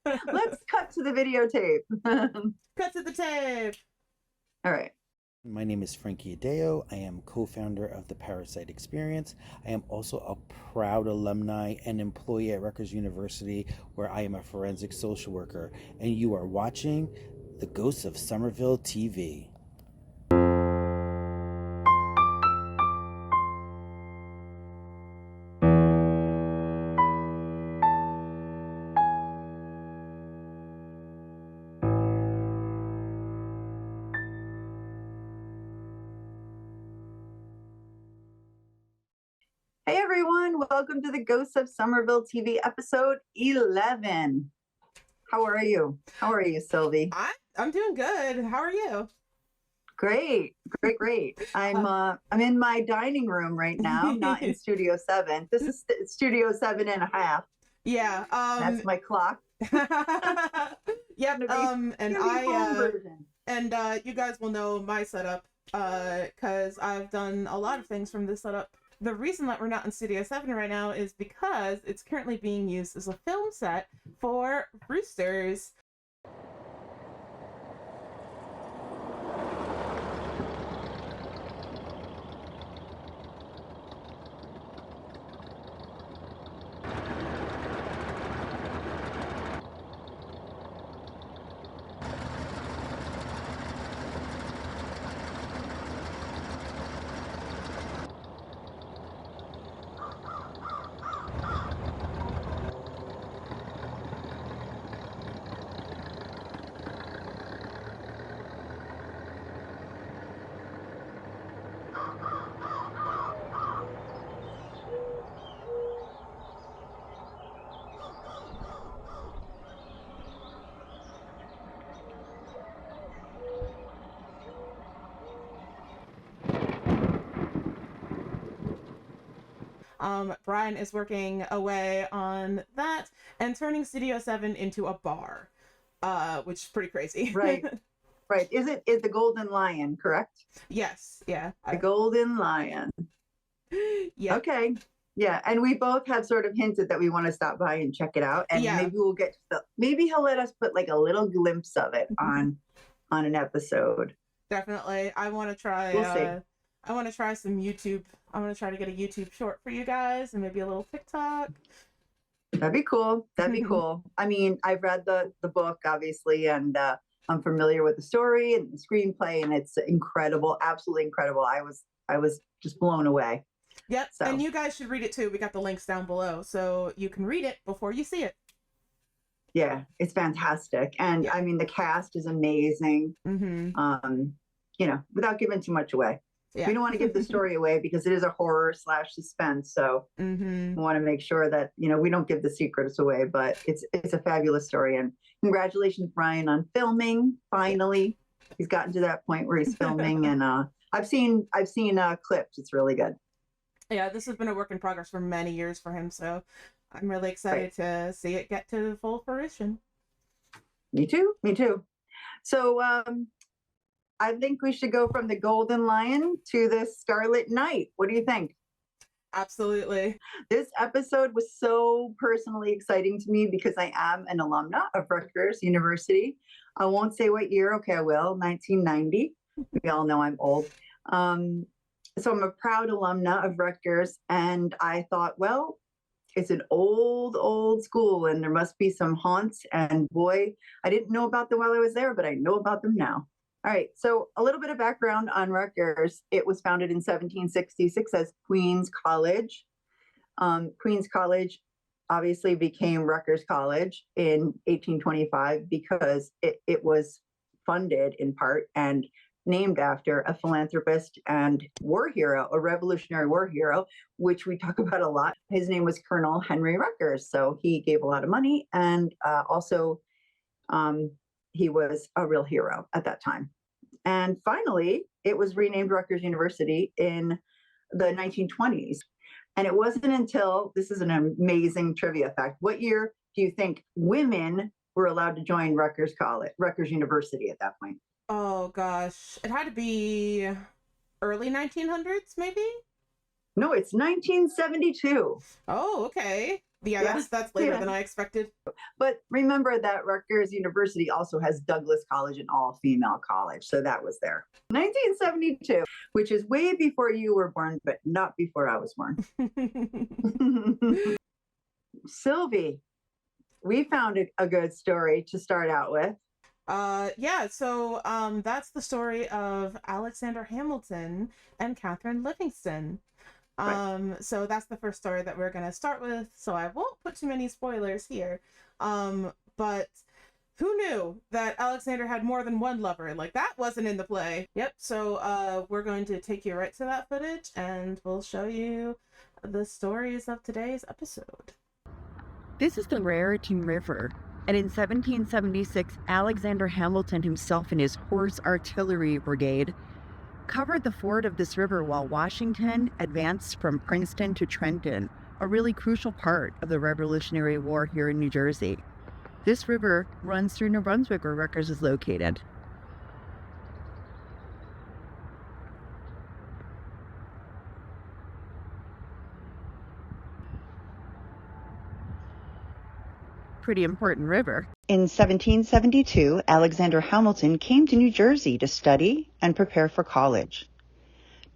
Let's cut to the videotape. Cut to the tape. All right. My name is Frankie Adeo. I am co-founder of the Parasite Experience. I am also a proud alumni and employee at Rutgers University, where I am a forensic social worker. And you are watching The Ghosts of Somerville TV. Hey everyone, welcome to the Ghosts of Somerville TV episode 11. How are you? How are you, Sylvie? I'm doing good. How are you? Great. I'm in my dining room right now, not in Studio 7. This is Studio 7.5. Yeah. That's my clock. Yep. Version. You guys will know my setup because I've done a lot of things from this setup. The reason that we're not in Studio 7 right now is because it's currently being used as a film set for Roosters. Brian is working away on that and turning Studio 7 into a bar, which is pretty crazy. Right. Is the Golden Lion, correct? Yes. Yeah. The Golden Lion. Yeah. Okay. Yeah, and we both have sort of hinted that we want to stop by and check it out, and maybe we'll get maybe he'll let us put like a little glimpse of it on an episode. Definitely. I want to try. We'll see. I want to try some YouTube. I want to try to get a YouTube short for you guys and maybe a little TikTok. That'd be cool. I mean, I've read the book, obviously, and I'm familiar with the story and the screenplay, and it's incredible, absolutely incredible. I was just blown away. Yep, so. And you guys should read it too. We got the links down below, so you can read it before you see it. Yeah, it's fantastic, and I mean, the cast is amazing. Without giving too much away. We don't want to give the story away because it is a horror / suspense. So we want to make sure that, we don't give the secrets away, but it's a fabulous story. And congratulations, Brian, on filming. Finally, he's gotten to that point where he's filming, and I've seen clips. It's really good. Yeah, this has been a work in progress for many years for him. So I'm really excited to see it get to full fruition. Me too. So, I think we should go from the Golden Lion to the Scarlet Knight. What do you think? Absolutely. This episode was so personally exciting to me because I am an alumna of Rutgers University. I won't say what year. Okay, I will. 1990. We all know I'm old. So I'm a proud alumna of Rutgers, and I thought, well, it's an old school, and there must be some haunts. And boy, I didn't know about them while I was there, but I know about them now. All right, so a little bit of background on Rutgers. It was founded in 1766 as Queen's College. Queen's College obviously became Rutgers College in 1825 because it was funded in part and named after a philanthropist and war hero, a Revolutionary War hero, which we talk about a lot. His name was Colonel Henry Rutgers. So he gave a lot of money, and also he was a real hero at that time. And finally, it was renamed Rutgers University in the 1920s. And it wasn't until, this is an amazing trivia fact, what year do you think women were allowed to join Rutgers University at that point? Oh gosh, it had to be early 1900s, maybe? No, it's 1972. Oh, okay. Yeah, Yeah. that's later Yeah. than I expected. But remember that Rutgers University also has Douglas College, an all-female college. So that was there. 1972, which is way before you were born, but not before I was born. Sylvie, we found a good story to start out with. Yeah, so that's the story of Alexander Hamilton and Catherine Livingston. So that's the first story that we're gonna start with, so I won't put too many spoilers here. But who knew that Alexander had more than one lover? Like, that wasn't in the play. Yep, so we're going to take you right to that footage, and we'll show you the stories of today's episode. This is the Raritan River, and in 1776, Alexander Hamilton himself and his horse artillery brigade covered the ford of this river while Washington advanced from Princeton to Trenton, a really crucial part of the Revolutionary War here in New Jersey. This river runs through New Brunswick, where Rutgers is located. Pretty important river. In 1772, Alexander Hamilton came to New Jersey to study and prepare for college.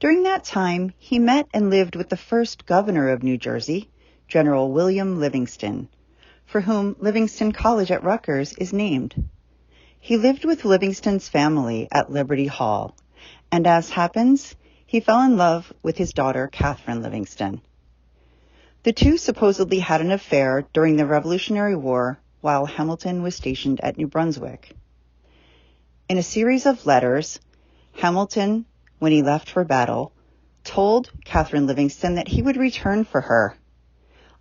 During that time, he met and lived with the first governor of New Jersey, General William Livingston, for whom Livingston College at Rutgers is named. He lived with Livingston's family at Liberty Hall, and as happens, he fell in love with his daughter, Katherine Livingston. The two supposedly had an affair during the Revolutionary War while Hamilton was stationed at New Brunswick. In a series of letters, Hamilton, when he left for battle, told Katherine Livingston that he would return for her,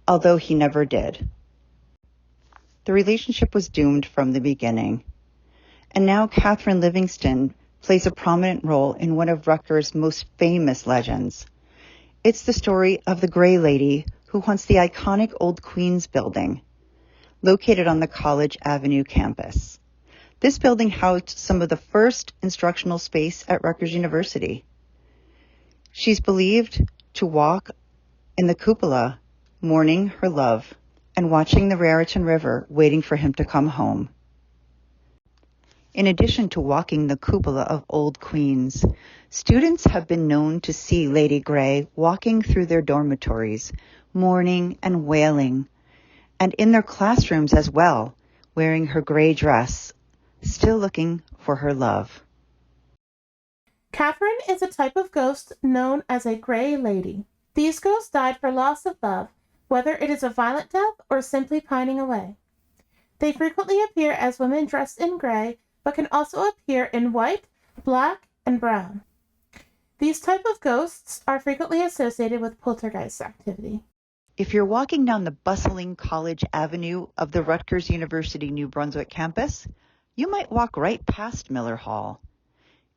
although he never did. The relationship was doomed from the beginning, and now Katherine Livingston plays a prominent role in one of Rutgers' most famous legends. It's the story of the Gray Lady who haunts the iconic Old Queens building, located on the College Avenue campus. This building housed some of the first instructional space at Rutgers University. She's believed to walk in the cupola, mourning her love and watching the Raritan River, waiting for him to come home. In addition to walking the cupola of Old Queens, students have been known to see Lady Grey walking through their dormitories, mourning and wailing, and in their classrooms as well, wearing her gray dress, still looking for her love. Catherine is a type of ghost known as a Gray Lady. These ghosts died for loss of love, whether it is a violent death or simply pining away. They frequently appear as women dressed in gray, but can also appear in white, black, and brown. These type of ghosts are frequently associated with poltergeist activity. If you're walking down the bustling College Avenue of the Rutgers University New Brunswick campus, you might walk right past Miller Hall.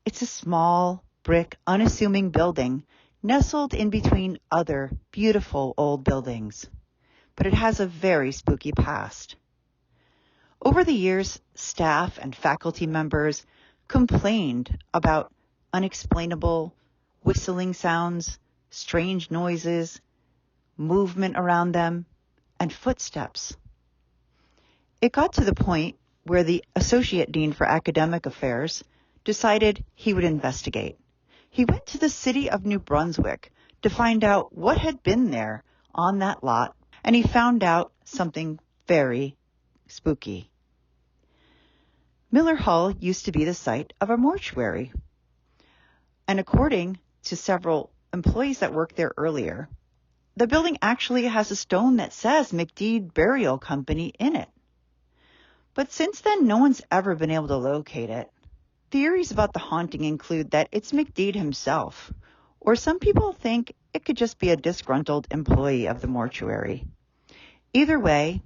It's a small, brick, unassuming building nestled in between other beautiful old buildings, but it has a very spooky past. Over the years, staff and faculty members complained about unexplainable whistling sounds, strange noises, movement around them, and footsteps. It got to the point where the Associate Dean for Academic Affairs decided he would investigate. He went to the city of New Brunswick to find out what had been there on that lot, and he found out something very spooky. Miller Hall used to be the site of a mortuary, and according to several employees that worked there earlier, the building actually has a stone that says McDeed Burial Company in it. But since then, no one's ever been able to locate it. Theories about the haunting include that it's McDeed himself, or some people think it could just be a disgruntled employee of the mortuary. Either way,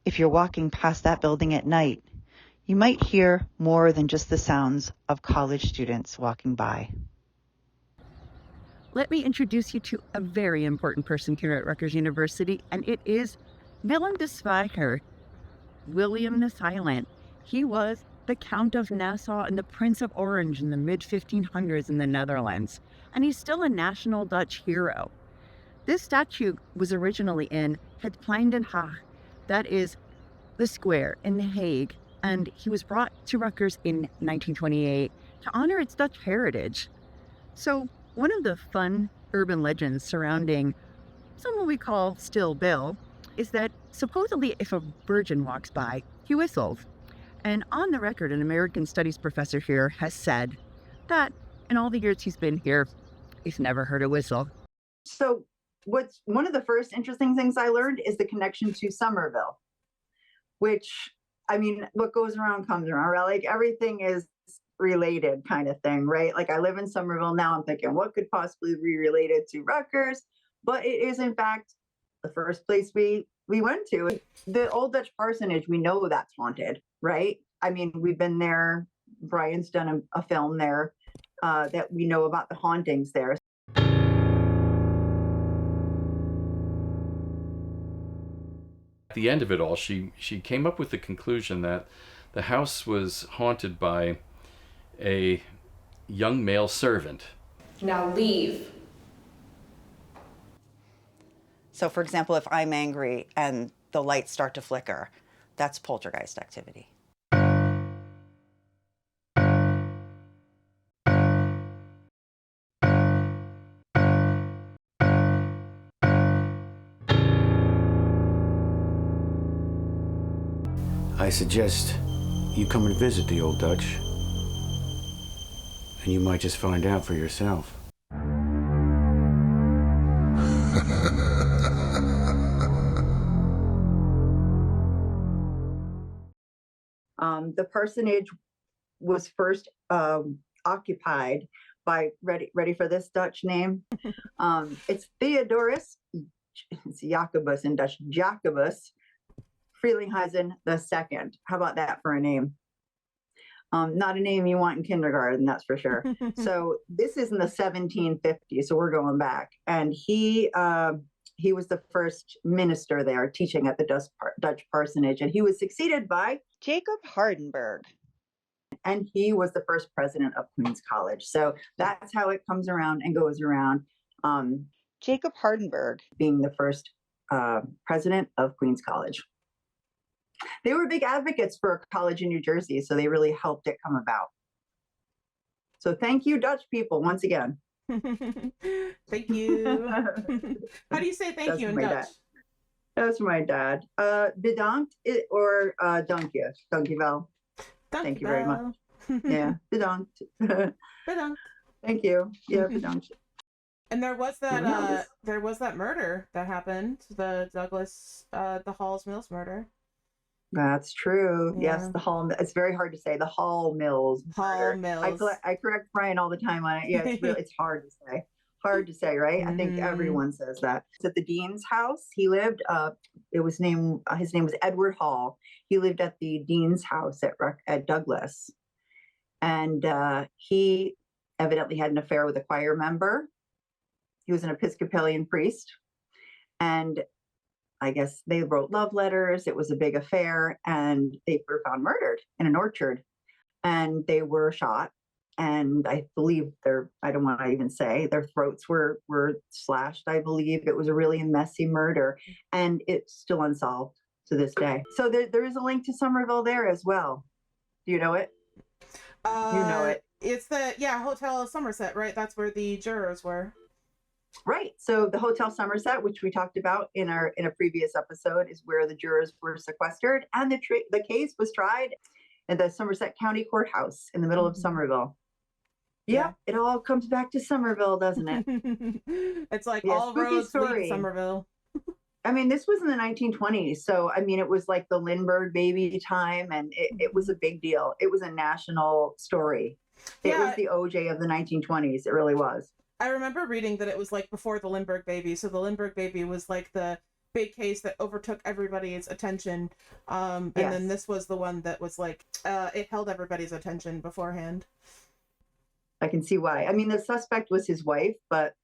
if you're walking past that building at night, you might hear more than just the sounds of college students walking by. Let me introduce you to a very important person here at Rutgers University, and it is Willem de Zwijger, William the Silent. He was the Count of Nassau and the Prince of Orange in the mid-1500s in the Netherlands, and he's still a national Dutch hero. This statue was originally in Het Plein den Haag, that is the square in The Hague, and he was brought to Rutgers in 1928 to honor its Dutch heritage. So, one of the fun urban legends surrounding someone we call Still Bill is that supposedly if a virgin walks by, he whistles. And on the record, an American studies professor here has said that in all the years he's been here, he's never heard a whistle. So what's one of the first interesting things I learned is the connection to Somerville, which, I mean, what goes around comes around, right? Like everything is related kind of thing, right? Like I live in Somerville now. I'm thinking, what could possibly be related to Rutgers? But it is, in fact, the first place we went to. The old Dutch parsonage, we know that's haunted, right? I mean, we've been there. Brian's done a film there that we know about the hauntings there. At the end of it all, she came up with the conclusion that the house was haunted by a young male servant. Now leave. So, for example, if I'm angry and the lights start to flicker, that's poltergeist activity. I suggest you come and visit the Old Dutch, and you might just find out for yourself. The parsonage was first occupied by, ready for this Dutch name? It's Theodorus, it's Jacobus in Dutch, Jacobus Frelinghuysen II. How about that for a name? Not a name you want in kindergarten, that's for sure. So this is in the 1750s, so we're going back. And he was the first minister there teaching at the Dutch parsonage, and he was succeeded by Jacob Hardenberg. And he was the first president of Queen's College. So that's how it comes around and goes around. Jacob Hardenberg being the first president of Queen's College. They were big advocates for a college in New Jersey, so they really helped it come about. So thank you, Dutch people, once again. Thank you. How do you say thank you in Dutch? Dad. That's my dad. Bedankt or dank je. Dank je wel. Thank you very much. Yeah, bedankt. Bedankt. Thank you. Yeah, bedankt. And there was that murder that happened, the Halls Mills murder. That's true. Yeah. Yes, the Hall. It's very hard to say. The Hall Mills. Hall Mills. I correct Brian all the time on it. Yeah, it's hard to say. Hard to say, right? I think everyone says that. It's at the dean's house. He lived. His name was Edward Hall. He lived at the dean's house at Douglas, and he evidently had an affair with a choir member. He was an Episcopalian priest, and I guess they wrote love letters. It was a big affair, and they were found murdered in an orchard, and they were shot. And I believe I don't want to even say, their throats were slashed. I believe it was a really messy murder, and it's still unsolved to this day. So there is a link to Somerville there as well. Do you know it? You know it. It's the Hotel Somerset, right? That's where the jurors were. Right. So the Hotel Somerset, which we talked about in a previous episode, is where the jurors were sequestered, and the case was tried at the Somerset County Courthouse in the middle of Somerville. Yeah, it all comes back to Somerville, doesn't it? It's like all roads lead to Somerville. I mean, this was in the 1920s, so I mean, it was like the Lindbergh baby time, and it was a big deal. It was a national story. It was the OJ of the 1920s. It really was. I remember reading that it was like before the Lindbergh baby. So the Lindbergh baby was like the big case that overtook everybody's attention. And then this was the one that was like, it held everybody's attention beforehand. I can see why. I mean, the suspect was his wife, but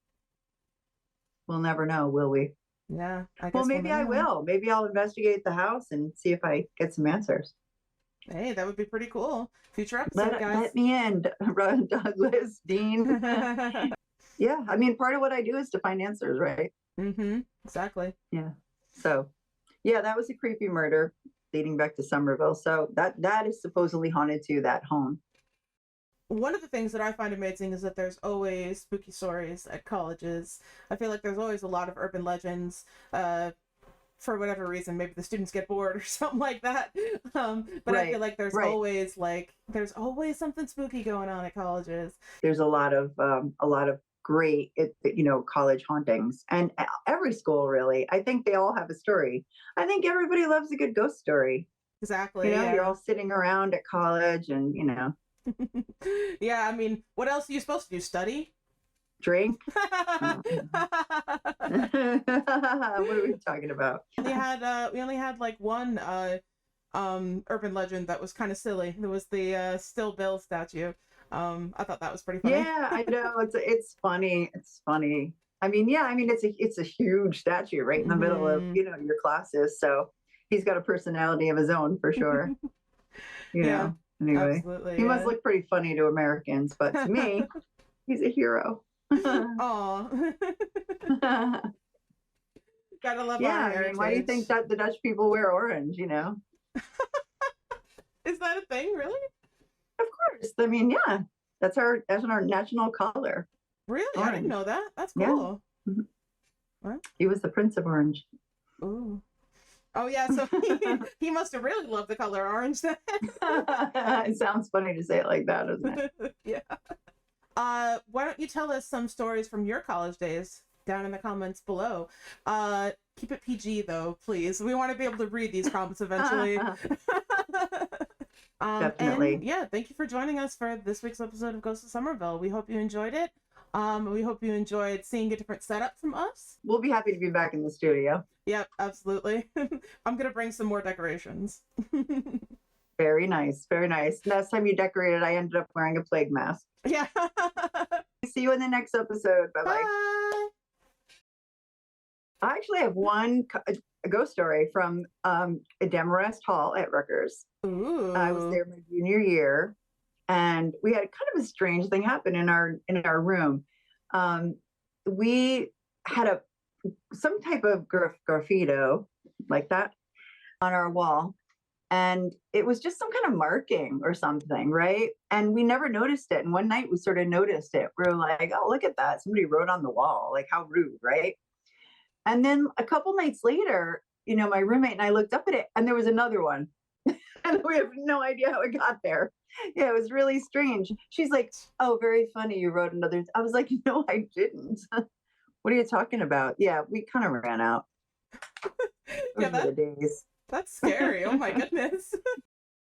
we'll never know, will we? Yeah. Well, maybe I will. Maybe I'll investigate the house and see if I get some answers. Hey, that would be pretty cool. Future episode, guys. Let me in, Douglas, Dean. Yeah, I mean, part of what I do is to find answers, right? Mm-hmm. Exactly. Yeah. So, yeah, that was a creepy murder dating back to Somerville. So that is supposedly haunted too, that home. One of the things that I find amazing is that there's always spooky stories at colleges. I feel like there's always a lot of urban legends. For whatever reason, maybe the students get bored or something like that. But I feel like there's always something spooky going on at colleges. There's a lot of great, college hauntings, and every school really. I think they all have a story. I think everybody loves a good ghost story. Exactly. You're all sitting around at college, and Yeah, I mean, what else are you supposed to do? Study? Drink. What are we talking about? We only had like one urban legend that was kind of silly. There was the Still Bill statue. I thought that was pretty funny. Yeah, I know. It's funny. It's funny. I mean, it's a huge statue right in the middle of your classes. So he's got a personality of his own for sure. Yeah, Anyway, absolutely, he must look pretty funny to Americans, but to me, he's a hero. Aw. Gotta love our heritage. Why do you think that the Dutch people wear orange? Is that a thing, really? Of course. I mean, yeah, that's our national color. Really? Orange. I didn't know that. That's cool. Yeah. What? He was the Prince of Orange. Ooh. Oh yeah, so he must have really loved the color orange then. It sounds funny to say it like that, doesn't it? Yeah. Why don't you tell us some stories from your college days down in the comments below? Keep it PG though, please. We want to be able to read these comments eventually. Definitely. And yeah, thank you for joining us for this week's episode of Ghosts of Somerville. We hope you enjoyed it. We hope you enjoyed seeing a different setup from us. We'll be happy to be back in the studio. Yep, absolutely. I'm gonna bring some more decorations. Very nice. Very nice. Last time you decorated, I ended up wearing a plague mask. Yeah. See you in the next episode. Bye-bye. Bye. I actually have a ghost story from Demarest Hall at Rutgers. Ooh. I was there my junior year, and we had kind of a strange thing happen in our room. We had some type of graffito like that on our wall, and it was just some kind of marking or something, right? And we never noticed it. And one night we sort of noticed it. We were like, "Oh, look at that! Somebody wrote on the wall. Like, how rude, right?" And then a couple nights later, my roommate and I looked up at it, and there was another one. And we have no idea how it got there. Yeah, it was really strange. She's like, "Oh, very funny. You wrote another." I was like, "No, I didn't." What are you talking about? Yeah, we kind of ran out. Those were the days. That's scary. Oh my goodness.